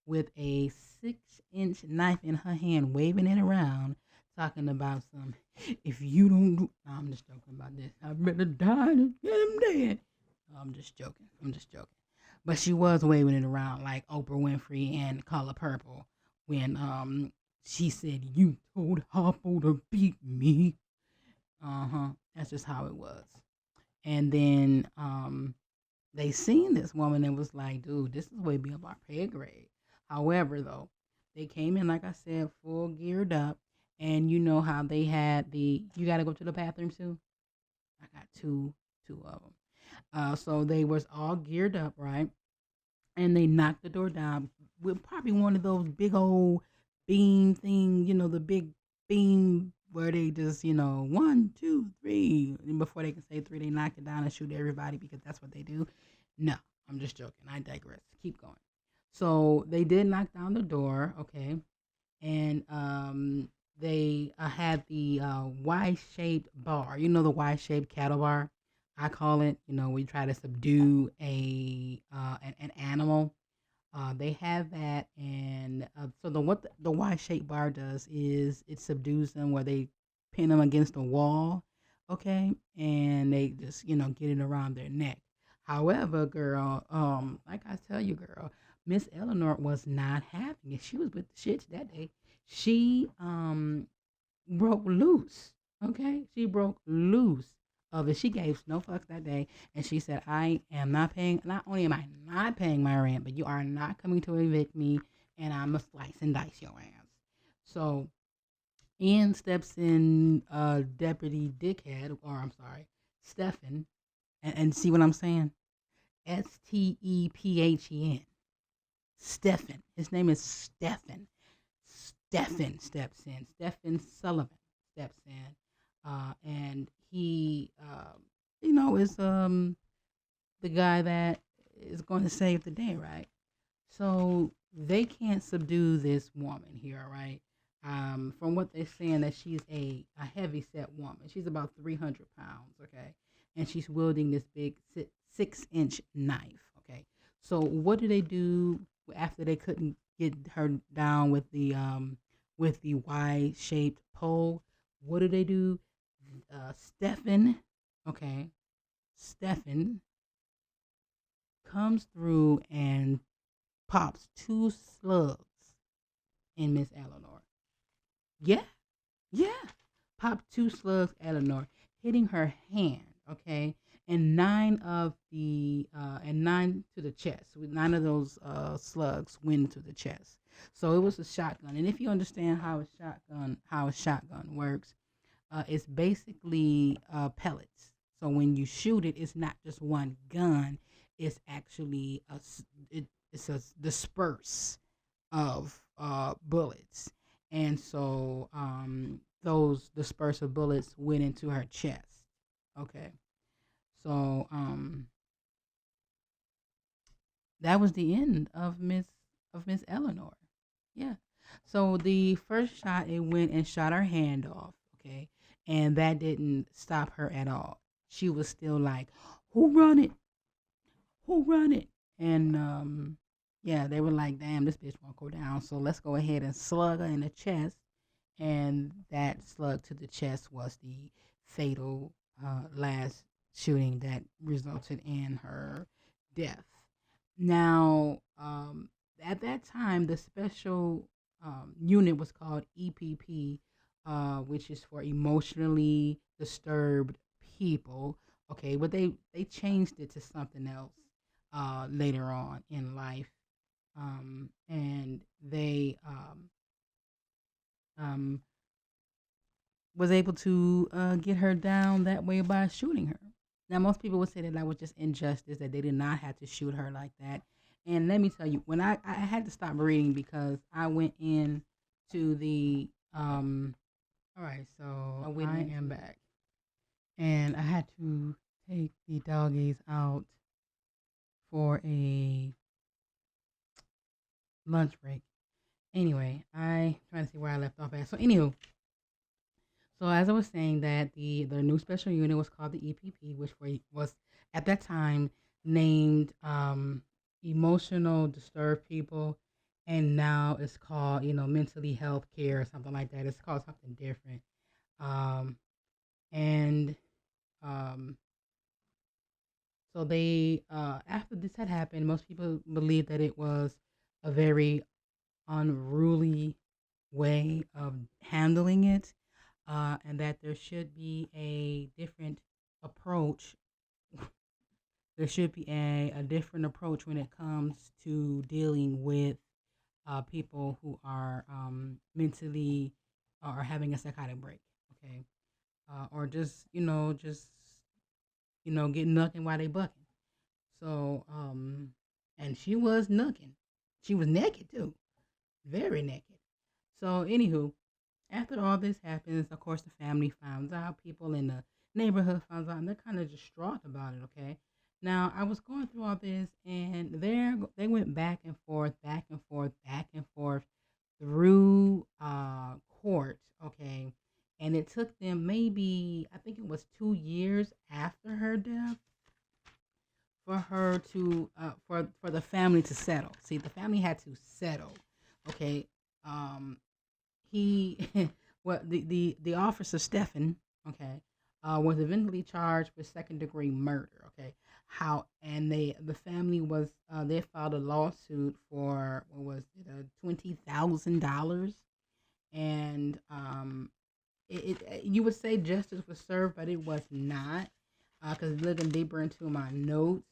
with a 6-inch knife in her hand, waving it around, talking about some, if you don't do, no, I'm just joking about this. I'd rather die than get him dead. No, I'm just joking. But she was waving it around like Oprah Winfrey and Color Purple when she said, "You told Harpo to beat me." That's just how it was. And then they seen this woman and was like, dude, this is way beyond our pay grade. However, though, they came in, like I said, full geared up. And you know how they had you got to go to the bathroom too? I got two of them. So they was all geared up, right? And they knocked the door down with probably one of those big old beam thing, the big beam where they just, 1, 2, 3. And before they can say 3, they knock it down and shoot everybody because that's what they do. No, I'm just joking. I digress. Keep going. So they did knock down the door, okay, and they had the Y-shaped bar. You know the Y-shaped cattle bar, I call it. We try to subdue an animal. They have that, and so what the Y-shaped bar does is it subdues them where they pin them against the wall, okay, and they just get it around their neck. However, girl, like I tell you, girl, Miss Eleanor was not having it. She was with the shits that day. She broke loose. Okay, she broke loose of it. She gave no fucks that day, and she said, "I am not paying. Not only am I not paying my rent, but you are not coming to evict me, and I'm a slice and dice your ass." So, in steps in Deputy Dickhead, or I'm sorry, Stephen, and see what I'm saying? Stephen. Stephen. His name is Stephen. Stephen steps in. Stephen Sullivan steps in, and he, is the guy that is going to save the day, right? So they can't subdue this woman here, right? From what they're saying, that she's a heavy set woman. She's about 300 pounds, okay, and she's wielding this big 6-inch knife, okay. So what do they do after they couldn't get her down with the Y-shaped pole? What do? Stephen, okay, Stephen comes through and pops 2 slugs in Miss Eleanor. Yeah, popped 2 slugs, Eleanor, hitting her hand, okay, and 9 to the chest. With 9 of those slugs went to the chest. So it was a shotgun. And if you understand how a shotgun works, it's basically pellets. So when you shoot it, it's not just one gun. It's actually it's a disperse of bullets. And so those dispersive bullets went into her chest. Okay. So that was the end of Miss Eleanor. Yeah. So the first shot, it went and shot her hand off. Okay. And that didn't stop her at all. She was still like, "Who run it? Who run it?" And yeah, they were like, "Damn, this bitch won't go down. So let's go ahead and slug her in the chest." And that slug to the chest was the fatal last shooting that resulted in her death. Now, at that time, the special unit was called EPP, which is for emotionally disturbed people. Okay, but they changed it to something else later on in life, and they um, was able to get her down that way by shooting her. Now, most people would say that that was just injustice, that they did not have to shoot her like that. And let me tell you, when I had to stop reading because I went in to the, all right, so I am back. And I had to take the doggies out for a lunch break. Anyway, I trying to see where I left off at. So, anywho, so as I was saying, that the new special unit was called the EPP, which was at that time named emotional disturbed people, and now it's called mentally health care or something like that. It's called something different, and um, so they after this had happened, most people believed that it was a very unruly way of handling it, and that there should be a different approach. There should be a different approach when it comes to dealing with people who are mentally or having a psychotic break, okay, or just getting nothing while they bucking. So and she was nooking. She was naked too, very naked. So anywho, after all this happens, of course, the family finds out, people in the neighborhood finds out, and they're kind of distraught about it. Okay, now I was going through all this, and they went back and forth, back and forth, back and forth through court. Okay, and it took them maybe, I think it was 2 years after her death for her to for the family to settle. See, the family had to settle. Okay, um, he well the officer Stephen, okay, was eventually charged with second degree murder. Okay, how and the family was they filed a lawsuit for, what was it, $20,000, and you would say justice was served, but it was not, because looking deeper into my notes,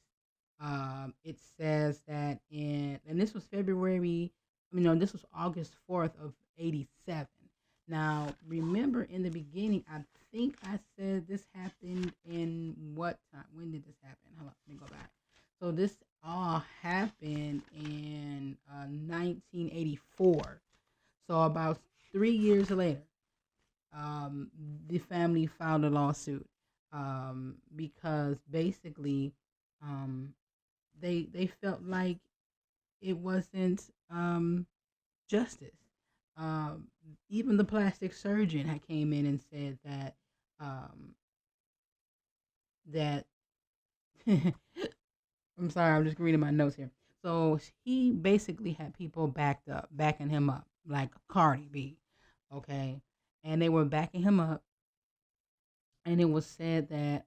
it says that and this was February, this was August 4th of 87. Now, remember in the beginning, I think I said this happened in what time? When did this happen? Hold on, let me go back. So this all happened in 1984. So about 3 years later, the family filed a lawsuit, because basically, they felt like it wasn't justice. Even the plastic surgeon had came in and said that um, that I'm sorry, I'm just reading my notes here. So he basically had people backing him up, like Cardi B, okay, and they were backing him up, and it was said that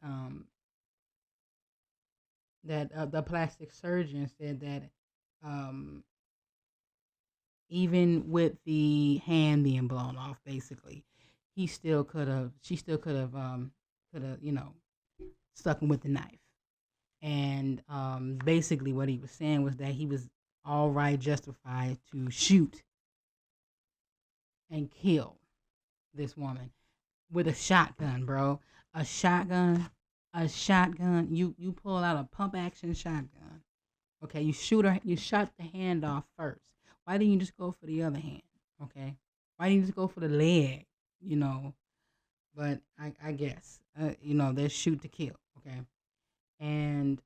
the plastic surgeon said that um, even with the hand being blown off, basically, she still could have, stuck him with the knife. And basically, what he was saying was that he was all right, justified to shoot and kill this woman with a shotgun, bro. A shotgun, a shotgun. You pull out a pump action shotgun. Okay, you shoot her. You shot the hand off first. Why didn't you just go for the other hand? Okay, why didn't you just go for the leg? you know, but I guess, there's shoot to kill, okay? And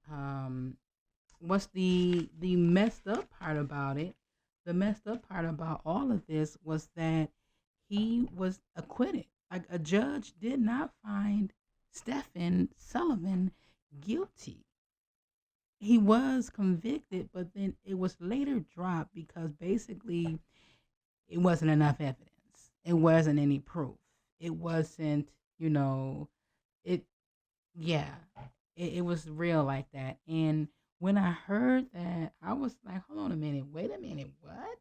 what's the messed up part about it? The messed up part about all of this was that he was acquitted. Like a judge did not find Stephen Sullivan guilty. He was convicted, but then it was later dropped because basically it wasn't enough evidence. It wasn't any proof. It wasn't, it, yeah, it was real like that. And when I heard that, I was like, hold on a minute, wait a minute, what?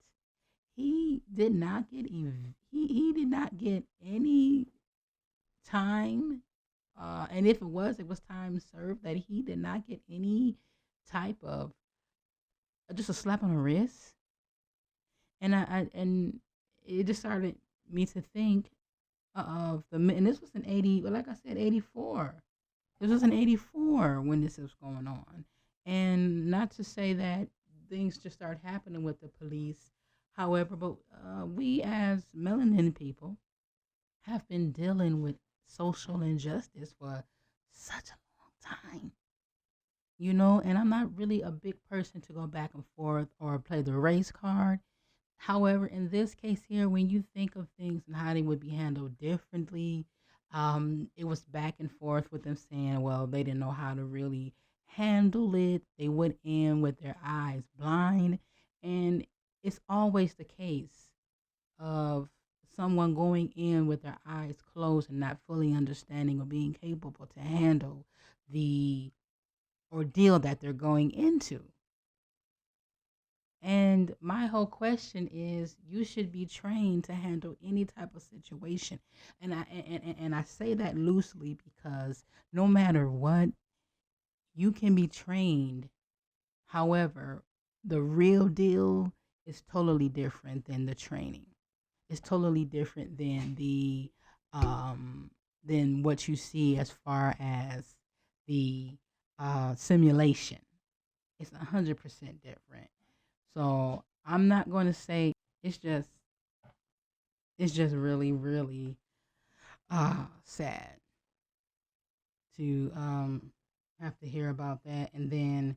He did not get he did not get any time, and if it was time served. That he did not get any type of just a slap on the wrist. And it just started me to think of and this was in 80, well, like I said, 84. This was in 84 when this was going on. And not to say that things just started happening with the police. However, but we as melanin people have been dealing with social injustice for such a long time. And I'm not really a big person to go back and forth or play the race card. However, in this case here, when you think of things and how they would be handled differently, it was back and forth with them saying, well, they didn't know how to really handle it. They went in with their eyes blind. And it's always the case of someone going in with their eyes closed and not fully understanding or being capable to handle the ordeal that they're going into. And my whole question is, you should be trained to handle any type of situation. And I say that loosely because no matter what, you can be trained. However, the real deal is totally different than the training. It's totally different than what you see as far as the simulation. It's 100% different. So I'm not going to say it's just really, really sad to have to hear about that, and then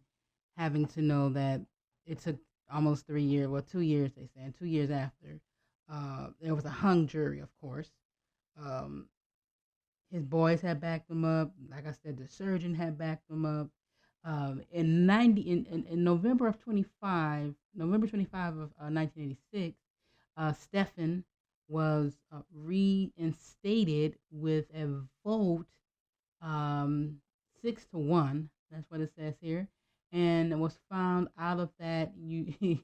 having to know that it took almost 3 years, well, 2 years, they said, 2 years after. There was a hung jury, of course. Um, his boys had backed him up. Like I said, the surgeon had backed him up. In November 25 of 1986, Stephen was reinstated with a vote, 6-1. That's what it says here, and was found out of that. He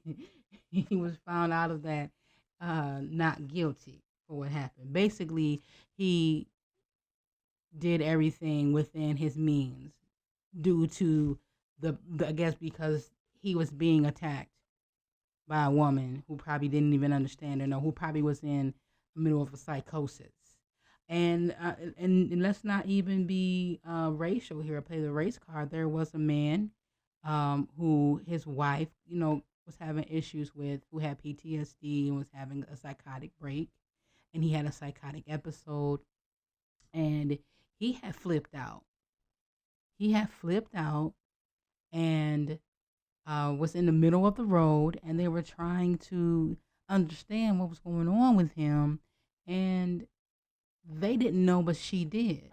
was found out of that not guilty for what happened. Basically, he did everything within his means due to I guess because he was being attacked by a woman who probably didn't even understand or know, who probably was in the middle of a psychosis. And let's not even be racial here, play the race card. There was a man who his wife, was having issues with, who had PTSD and was having a psychotic break, and he had a psychotic episode, and he had flipped out. He had flipped out and was in the middle of the road, and they were trying to understand what was going on with him, and they didn't know, but she did.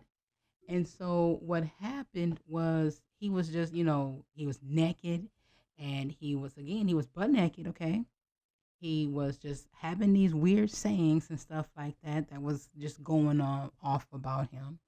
And so what happened was he was just, he was naked, and he was butt naked, okay? He was just having these weird sayings and stuff like that was just going on off about him.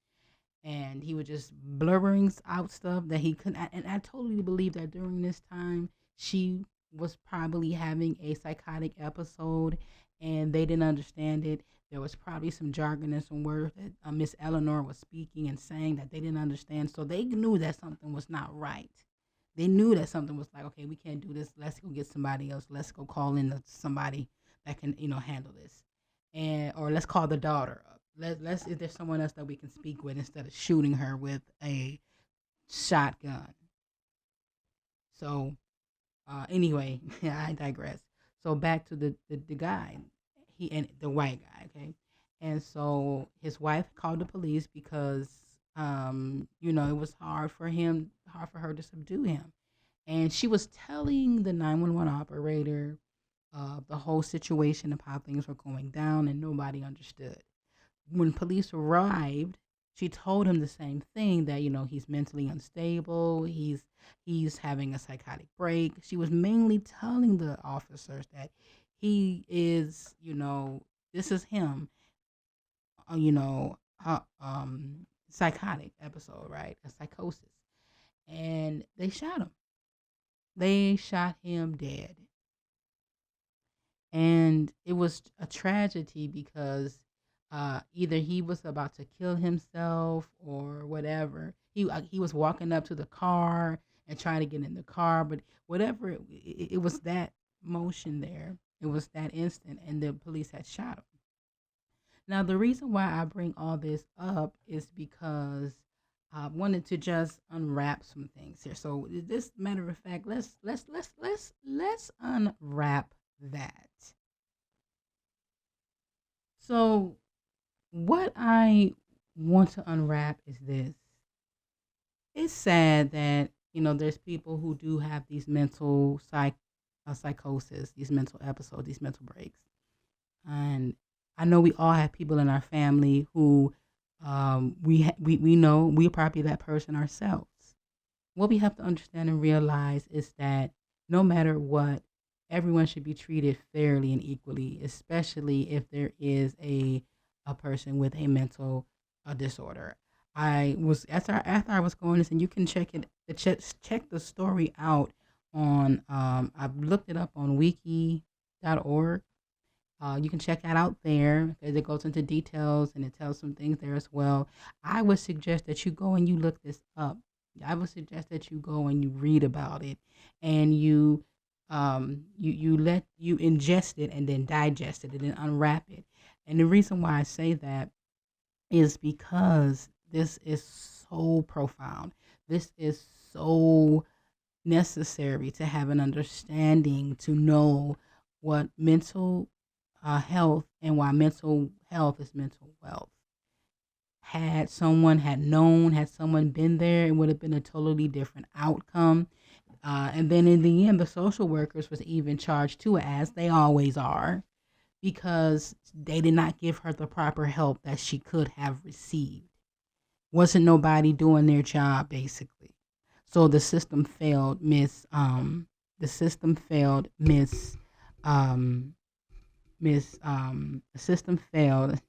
And he was just blubbering out stuff that he couldn't. And I totally believe that during this time, she was probably having a psychotic episode, and they didn't understand it. There was probably some jargon and some words that Miss Eleanor was speaking and saying that they didn't understand. So they knew that something was not right. They knew that something was like, okay, we can't do this. Let's go get somebody else. Let's go call in somebody that can, handle this, or let's call the daughter up. Let's if there's someone else that we can speak with instead of shooting her with a shotgun. So anyway, I digress. So back to the guy, he and the white guy, okay, And so his wife called the police because, it was hard for her to subdue him. And she was telling the 911 operator the whole situation of how things were going down, and nobody understood. When police arrived, she told him the same thing, that he's mentally unstable, he's having a psychotic break. She was mainly telling the officers that he is, this is him, uh, you know, uh, psychotic episode, right? A psychosis. And they shot him. They shot him dead. And it was a tragedy because either he was about to kill himself or whatever. He was walking up to the car and trying to get in the car, but whatever, it was that motion there. It was that instant, and the police had shot him. Now, the reason why I bring all this up is because I wanted to just unwrap some things here. So, this matter of fact, let's unwrap that. So, what I want to unwrap is this. It's sad that there's people who do have these mental psychosis, these mental episodes, these mental breaks, and I know we all have people in our family who we know we're probably that person ourselves. What we have to understand and realize is that no matter what, everyone should be treated fairly and equally, especially if there is a person with a mental disorder. I was after I was going this, and you can check the story out on. I've looked it up on wiki.org. You can check that out there because it goes into details and it tells some things there as well. I would suggest that you go and you look this up. I would suggest that you go and you read about it, and you ingest it and then digest it and then unwrap it. And the reason why I say that is because this is so profound. This is so necessary to have an understanding, to know what mental health and why mental health is mental wealth. Had someone been there, it would have been a totally different outcome. And then in the end, the social workers was even charged too, as they always are, because they did not give her the proper help that she could have received. Wasn't nobody doing their job, basically. So the system failed Miss the system failed Miss Miss the system failed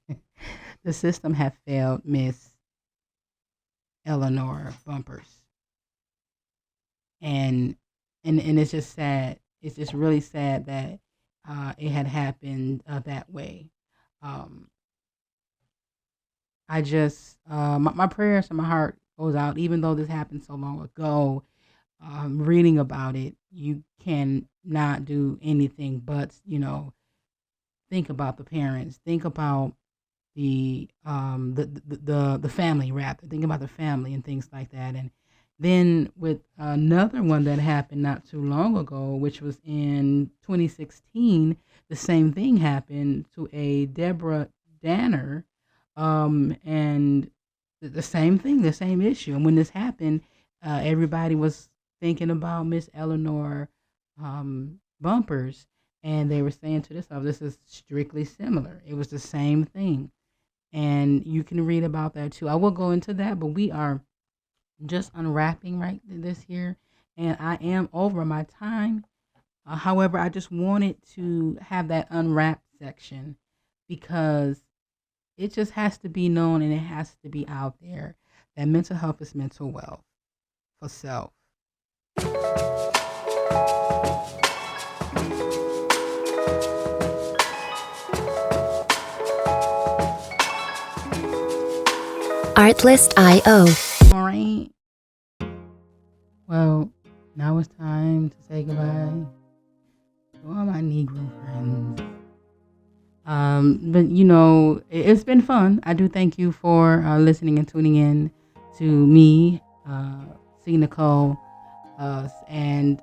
the system had failed Miss Eleanor Bumpers. And and it's just sad. It's just really sad that it had happened that way. Um, I just my prayers and my heart goes out, even though this happened so long ago. Reading about it, you can not do anything but think about the parents, think about the family, rather think about the family and things like that. And then with another one that happened not too long ago, which was in 2016, the same thing happened to a Deborah Danner, and the same thing, the same issue. And when this happened, everybody was thinking about Miss Eleanor Bumpers, and they were saying to themselves, "This is strictly similar." It was the same thing, and you can read about that too. I will go into that, but we are just unwrapping right this here, and I am over my time. However, I just wanted to have that unwrapped section because it just has to be known and it has to be out there that mental health is mental wealth for self. Artlist.io. All right. Well, now it's time to say goodbye to all my Negro friends. But it's been fun. I do thank you for listening and tuning in to me, C. Nicole, us. And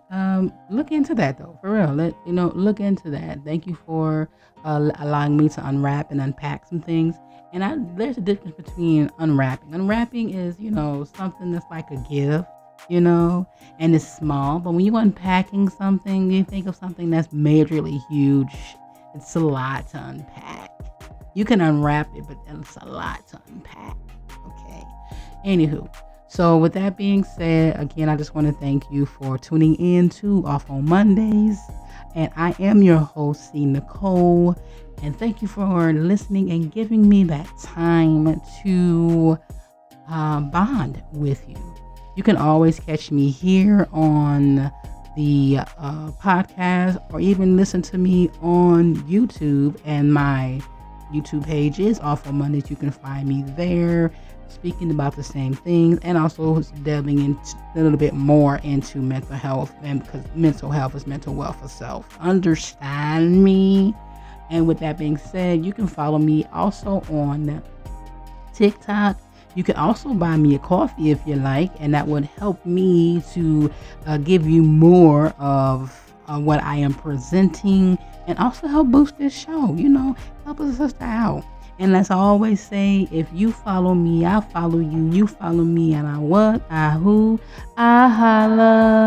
look into that though, for real. Look into that. Thank you for allowing me to unwrap and unpack some things. And there's a difference between unwrapping. Unwrapping is, something that's like a gift, and it's small. But when you're unpacking something, you think of something that's majorly huge. It's a lot to unpack. You can unwrap it, but it's a lot to unpack. Okay. Anywho, so with that being said, again, I just want to thank you for tuning in to Off on Mondays. And I am your host, C. Nicole. And thank you for listening and giving me that time to bond with you. You can always catch me here on the podcast, or even listen to me on YouTube. And my YouTube page is Off on Mondays. You can find me there, speaking about the same things, and also delving into a little bit more into mental health, and because mental health is mental wealth of self. Understand me? And with that being said, you can follow me also on TikTok. You can also buy me a coffee if you like, and that would help me to give you more of what I am presenting, and also help boost this show. Help a sister out. And as I always say, if you follow me, I follow you. You follow me, and I holla.